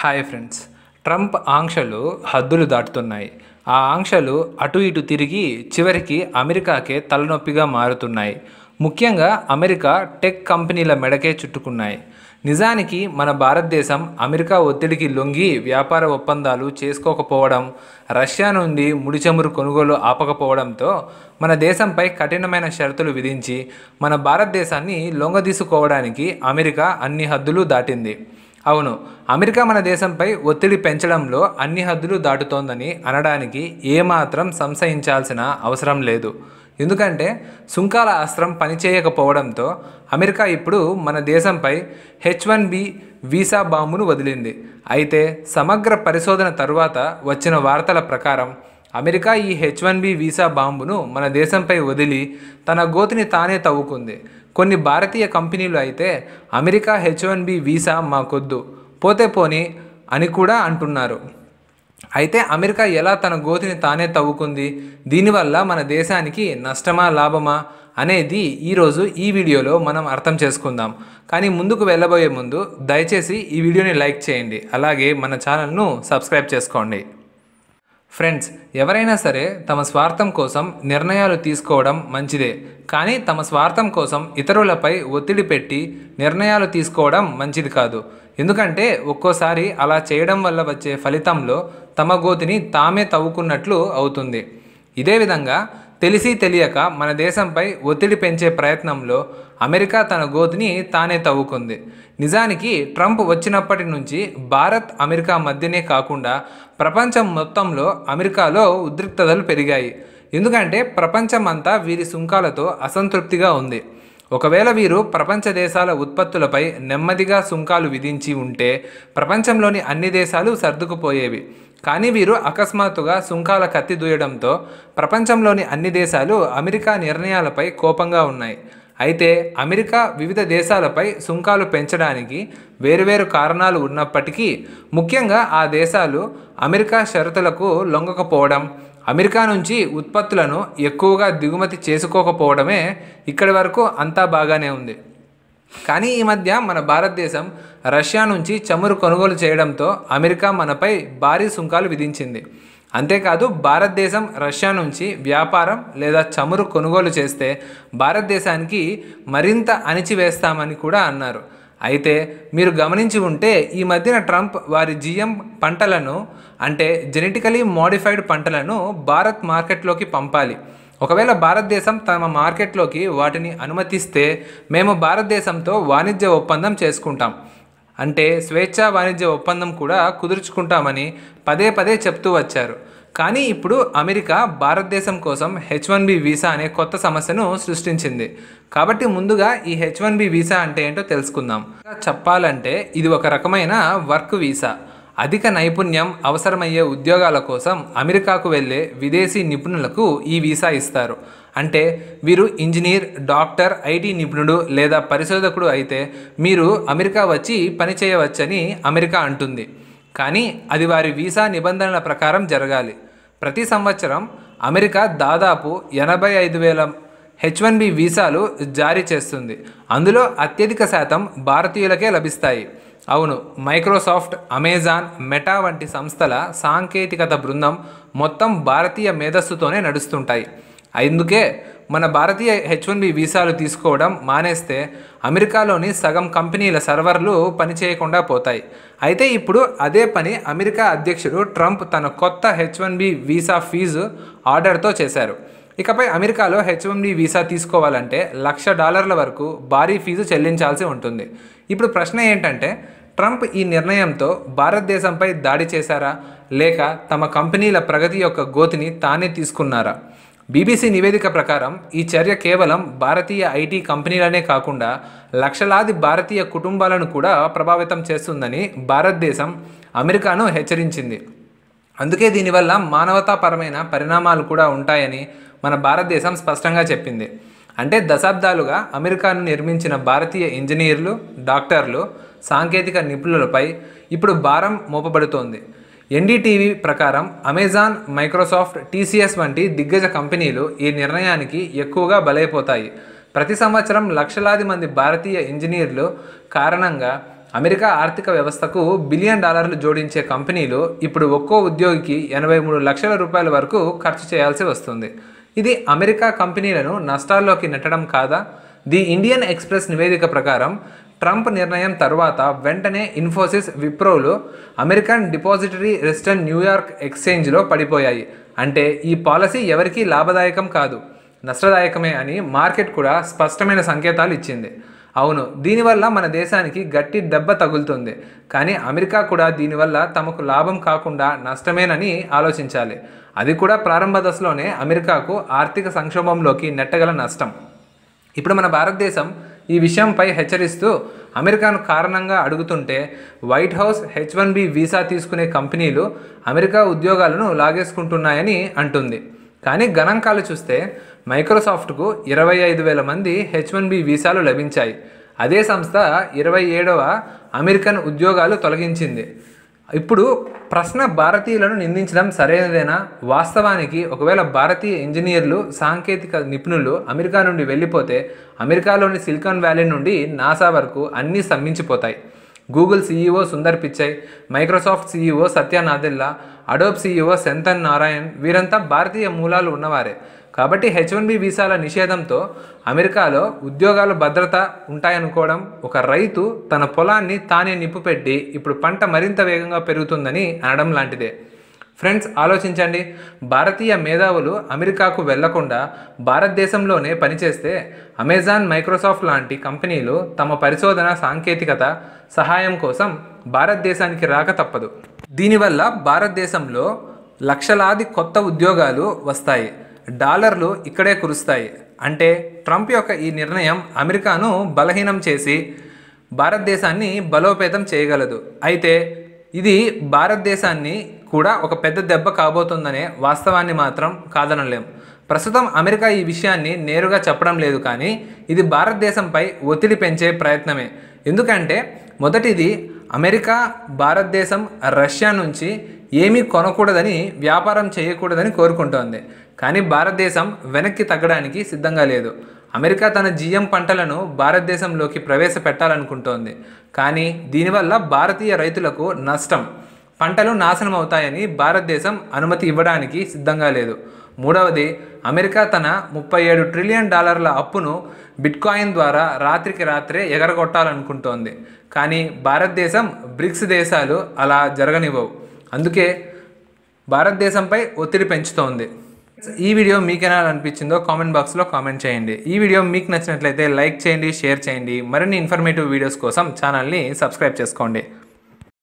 Hi friends. Trump ఆంక్షలు హద్దులు దాటుతున్నాయి. ఆ ఆంక్షలు అటు ఇటు తిరిగి చివరికి అమెరికాకే తలనొప్పిగా మారుతున్నాయి. ముఖ్యంగా అమెరికా టెక్ కంపెనీల మెడకే చుట్టుకున్నాయి. నిజానికి మన భారతదేశం అమెరికా ఒత్తిడికి లొంగి వ్యాపార ఒప్పందాలు చేసుకోకపోవడం, రష్యా నుండి ముడిచమురు కొనుగోలు ఆపకపోవడంతో మన దేశంపై కఠినమైన షరతులు విధించి మన భారతదేశాన్ని లొంగదీసుకోవడానికి అమెరికా అన్ని హద్దులు దాటింది. అవును, అమెరికా మన దేశంపై ఒత్తిడి పెంచడంలో అన్ని హద్దులు దాటుతోందని అనడానికి ఏమాత్రం సంశయించాల్సిన అవసరం లేదు. ఎందుకంటే సుంకాల అస్త్రం పనిచేయకపోవడంతో అమెరికా ఇప్పుడు మన దేశంపై H-1B వీసా బాంబును వదిలింది. అయితే సమగ్ర పరిశోధన తరువాత వచ్చిన వార్తల ప్రకారం అమెరికా ఈ H-1B వీసా బాంబును మన దేశంపై వదిలి తన గోతిని తానే తవ్వుకుంది. కొన్ని భారతీయ కంపెనీలు అయితే అమెరికా H-1B వీసా మాకొద్దు, పోతే పోని అని కూడా అంటున్నారు. అయితే అమెరికా ఎలా తన గోతిని తానే తవ్వుకుంది, దీనివల్ల మన దేశానికి నష్టమా లాభమా అనేది ఈరోజు ఈ వీడియోలో మనం అర్థం చేసుకుందాం. కానీ ముందుకు వెళ్ళబోయే ముందు దయచేసి ఈ వీడియోని లైక్ చేయండి, అలాగే మన ఛానల్ను సబ్స్క్రైబ్ చేసుకోండి. ఫ్రెండ్స్, ఎవరైనా సరే తమ స్వార్థం కోసం నిర్ణయాలు తీసుకోవడం మంచిదే, కానీ తమ స్వార్థం కోసం ఇతరులపై ఒత్తిడి పెట్టి నిర్ణయాలు తీసుకోవడం మంచిది కాదు. ఎందుకంటే ఒక్కోసారి అలా చేయడం వల్ల వచ్చే ఫలితంలో తమ గోతిని తామే తవ్వుకున్నట్లు అవుతుంది. ఇదే విధంగా తెలిసి తెలియక మన దేశంపై ఒత్తిడి పెంచే ప్రయత్నంలో అమెరికా తన గోతిని తానే తవ్వుకుంది. నిజానికి ట్రంప్ వచ్చినప్పటి నుంచి భారత్ అమెరికా మధ్యనే కాకుండా ప్రపంచం మొత్తంలో అమెరికాలో ఉద్రిక్తతలు పెరిగాయి. ఎందుకంటే ప్రపంచం అంతా వీరి సుంకాలతో అసంతృప్తిగా ఉంది. ఒకవేళ వీరు ప్రపంచ దేశాల ఉత్పత్తులపై నెమ్మదిగా సుంకాలు విధించి ఉంటే ప్రపంచంలోని అన్ని దేశాలు సర్దుకుపోయేవి. కానీ వీరు అకస్మాత్తుగా సుంకాల కత్తి దూయడంతో ప్రపంచంలోని అన్ని దేశాలు అమెరికా నిర్ణయాలపై కోపంగా ఉన్నాయి. అయితే అమెరికా వివిధ దేశాలపై సుంకాలు పెంచడానికి వేరువేరు కారణాలు ఉన్నప్పటికీ ముఖ్యంగా ఆ దేశాలు అమెరికా షరతులకు లొంగకపోవడం, అమెరికా నుంచి ఉత్పత్తులను ఎక్కువగా దిగుమతి చేసుకోకపోవడమే ఇక్కడి వరకు అంతా బాగానే ఉంది. కానీ ఈ మధ్య మన భారతదేశం రష్యా నుంచి చమురు కొనుగోలు చేయడంతో అమెరికా మనపై భారీ సుంకాలు విధించింది. అంతేకాదు భారతదేశం రష్యా నుంచి వ్యాపారం లేదా చమురు కొనుగోలు చేస్తే భారతదేశానికి మరింత అణిచివేస్తామని కూడా అన్నారు. అయితే మీరు గమనించి ఉంటే ఈ మధ్యన ట్రంప్ వారి GM పంటలను, అంటే జెనెటికలీ మోడిఫైడ్ పంటలను భారత్ మార్కెట్లోకి పంపాలి. ఒకవేళ భారతదేశం తమ మార్కెట్లోకి వాటిని అనుమతిస్తే మేము భారతదేశంతో వాణిజ్య ఒప్పందం చేసుకుంటాం, అంటే స్వేచ్ఛా వాణిజ్య ఒప్పందం కూడా కుదుర్చుకుంటామని పదే పదే చెప్తూ వచ్చారు. కానీ ఇప్పుడు అమెరికా భారతదేశం కోసం H-1B వీసా అనే కొత్త సమస్యను సృష్టించింది. కాబట్టి ముందుగా ఈ H-1B వీసా అంటే ఏంటో తెలుసుకుందాం. చెప్పాలంటే ఇది ఒక రకమైన వర్క్ వీసా. అధిక నైపుణ్యం అవసరమయ్యే ఉద్యోగాల కోసం అమెరికాకు వెళ్ళే విదేశీ నిపుణులకు ఈ వీసా ఇస్తారు. అంటే వీరు ఇంజనీర్, డాక్టర్, IT నిపుణుడు లేదా పరిశోధకుడు అయితే మీరు అమెరికా వచ్చి పనిచేయవచ్చని అమెరికా అంటుంది. కానీ అది వారి వీసా నిబంధనల ప్రకారం జరగాలి. ప్రతి సంవత్సరం అమెరికా దాదాపు 85,000 H-1B వీసాలు జారీ చేస్తుంది. అందులో అత్యధిక శాతం భారతీయులకే లభిస్తాయి. అవును, మైక్రోసాఫ్ట్, అమెజాన్, మెటా వంటి సంస్థల సాంకేతికత బృందం మొత్తం భారతీయ మేధస్సుతోనే నడుస్తుంటాయి. అందుకే మన భారతీయ H-1B వీసాలు తీసుకోవడం మానేస్తే అమెరికాలోని సగం కంపెనీల సర్వర్లు పనిచేయకుండా పోతాయి. అయితే ఇప్పుడు అదే పని అమెరికా అధ్యక్షుడు ట్రంప్ తన కొత్త H-1B వీసా ఫీజు ఆర్డర్తో చేశారు. ఇకపై అమెరికాలో H-1B వీసా తీసుకోవాలంటే $1,00,000 వరకు భారీ ఫీజు చెల్లించాల్సి ఉంటుంది. ఇప్పుడు ప్రశ్న ఏంటంటే, ట్రంప్ ఈ నిర్ణయంతో భారతదేశంపై దాడి చేశారా, లేక తమ కంపెనీల ప్రగతి యొక్క గోతిని తానే తీసుకున్నారా? BBC నివేదిక ప్రకారం ఈ చర్య కేవలం భారతీయ IT కంపెనీలనే కాకుండా లక్షలాది భారతీయ కుటుంబాలను కూడా ప్రభావితం చేస్తుందని భారతదేశం అమెరికాను హెచ్చరించింది. అందుకే దీనివల్ల మానవతాపరమైన పరిణామాలు కూడా ఉంటాయని మన భారతదేశం స్పష్టంగా చెప్పింది. అంటే దశాబ్దాలుగా అమెరికాను నిర్మించిన భారతీయ ఇంజనీర్లు, డాక్టర్లు, సాంకేతిక నిపుణులపై ఇప్పుడు భారం మోపబడుతోంది. NDTV ప్రకారం అమెజాన్, మైక్రోసాఫ్ట్, TCS వంటి దిగ్గజ కంపెనీలు ఈ నిర్ణయానికి ఎక్కువగా బలైపోతాయి. ప్రతి సంవత్సరం లక్షలాది మంది భారతీయ ఇంజనీర్లు కారణంగా అమెరికా ఆర్థిక వ్యవస్థకు బిలియన్ డాలర్లు జోడించే కంపెనీలు ఇప్పుడు ఒక్కో ఉద్యోగికి 83 లక్షల రూపాయల వరకు ఖర్చు చేయాల్సి వస్తుంది. ఇది అమెరికా కంపెనీలను నష్టాల్లోకి నెట్టడం కాదా? ది ఇండియన్ ఎక్స్ప్రెస్ నివేదిక ప్రకారం ట్రంప్ నిర్ణయం తర్వాత వెంటనే ఇన్ఫోసిస్, విప్రోలు అమెరికన్ డిపాజిటరీ రెసిడెంట్ న్యూయార్క్ ఎక్స్చేంజ్లో పడిపోయాయి. అంటే ఈ పాలసీ ఎవరికీ లాభదాయకం కాదు, నష్టదాయకమే అని మార్కెట్ కూడా స్పష్టమైన సంకేతాలు ఇచ్చింది. అవును, దీనివల్ల మన దేశానికి గట్టి దెబ్బ తగులుతుంది. కానీ అమెరికా కూడా దీనివల్ల తమకు లాభం కాకుండా నష్టమేనని ఆలోచించాలి. అది కూడా ప్రారంభ దశలోనే అమెరికాకు ఆర్థిక సంక్షోభంలోకి నెట్టగల నష్టం. ఇప్పుడు మన భారతదేశం ఈ విషయంపై హెచ్చరిస్తూ అమెరికాను కారణంగా అడుగుతుంటే వైట్ హౌస్ H1B వీసా తీసుకునే కంపెనీలు అమెరికా ఉద్యోగాలను లాగేసుకుంటున్నాయని అంటుంది. కానీ గణాంకాలు చూస్తే మైక్రోసాఫ్ట్కు 25,000 మంది H1B వీసాలు లభించాయి. అదే సంస్థ 27వ అమెరికన్ ఉద్యోగాలు తొలగించింది. ఇప్పుడు ప్రశ్న, భారతీయులను నిందించడం సరైనదేనా? వాస్తవానికి ఒకవేళ భారతీయ ఇంజనీర్లు, సాంకేతిక నిపుణులు అమెరికా నుండి వెళ్ళిపోతే అమెరికాలోని సిలికాన్ వ్యాలీ నుండి నాసా వరకు అన్నీ స్తంభించిపోతాయి. Google CEO Sundar Pichai, Microsoft CEO Satya Nadella, Adobe CEO Shantanu Narayen వీరంతా భారతీయ మూలాలు ఉన్నవారే. కాబట్టి H1B వీసాల నిషేధంతో అమెరికాలో ఉద్యోగాల భద్రత ఉంటాయనుకోవడం ఒక రైతు తన పొలాన్ని తానే నిప్పుపెట్టి ఇప్పుడు పంట మరింత వేగంగా పెరుగుతుందని అనడం లాంటిదే. ఫ్రెండ్స్, ఆలోచించండి. భారతీయ మేధావులు అమెరికాకు వెళ్లకుండా భారతదేశంలోనే పనిచేస్తే అమెజాన్, మైక్రోసాఫ్ట్ లాంటి కంపెనీలు తమ పరిశోధన, సాంకేతికత సహాయం కోసం భారతదేశానికి రాక తప్పదు. దీనివల్ల భారతదేశంలో లక్షలాది కొత్త ఉద్యోగాలు వస్తాయి, డాలర్లు ఇక్కడే కురుస్తాయి. అంటే ట్రంప్ యొక్క ఈ నిర్ణయం అమెరికాను బలహీనం చేసి భారతదేశాన్ని బలోపేతం చేయగలదు. అయితే ఇది భారతదేశాన్ని కూడా ఒక పెద్ద దెబ్బ కాబోతుందనే వాస్తవాన్ని మాత్రం కాదనలేం. ప్రస్తుతం అమెరికా ఈ విషయాన్ని నేరుగా చెప్పడం లేదు, కానీ ఇది భారతదేశంపై ఒత్తిడి పెంచే ప్రయత్నమే. ఎందుకంటే మొదటిది, అమెరికా భారతదేశం రష్యా నుంచి ఏమీ కొనకూడదని, వ్యాపారం చేయకూడదని కోరుకుంటోంది. కానీ భారతదేశం వెనక్కి తగ్గడానికి సిద్ధంగా లేదు. అమెరికా తన GM పంటలను భారతదేశంలోకి ప్రవేశపెట్టాలనుకుంటోంది. కానీ దీనివల్ల భారతీయ రైతులకు నష్టం, పంటలు నాశనం అవుతాయని భారతదేశం అనుమతి ఇవ్వడానికి సిద్ధంగా లేదు. మూడవది, అమెరికా తన $37 ట్రిలియన్ అప్పును బిట్కాయిన్ ద్వారా రాత్రికి రాత్రే ఎగరగొట్టాలనుకుంటోంది. కానీ భారతదేశం, బ్రిక్స్ దేశాలు అలా జరగనివ్వవు. అందుకే భారతదేశంపై ఒత్తిడి పెంచుతోంది. ఈ వీడియో మీకు ఎలా అనిపించిందో కామెంట్ బాక్స్లో కామెంట్ చేయండి. ఈ వీడియో మీకు నచ్చినట్లయితే లైక్ చేయండి, షేర్ చేయండి. మరిన్ని ఇన్ఫర్మేటివ్ వీడియోస్ కోసం ఛానల్ని సబ్స్క్రైబ్ చేసుకోండి.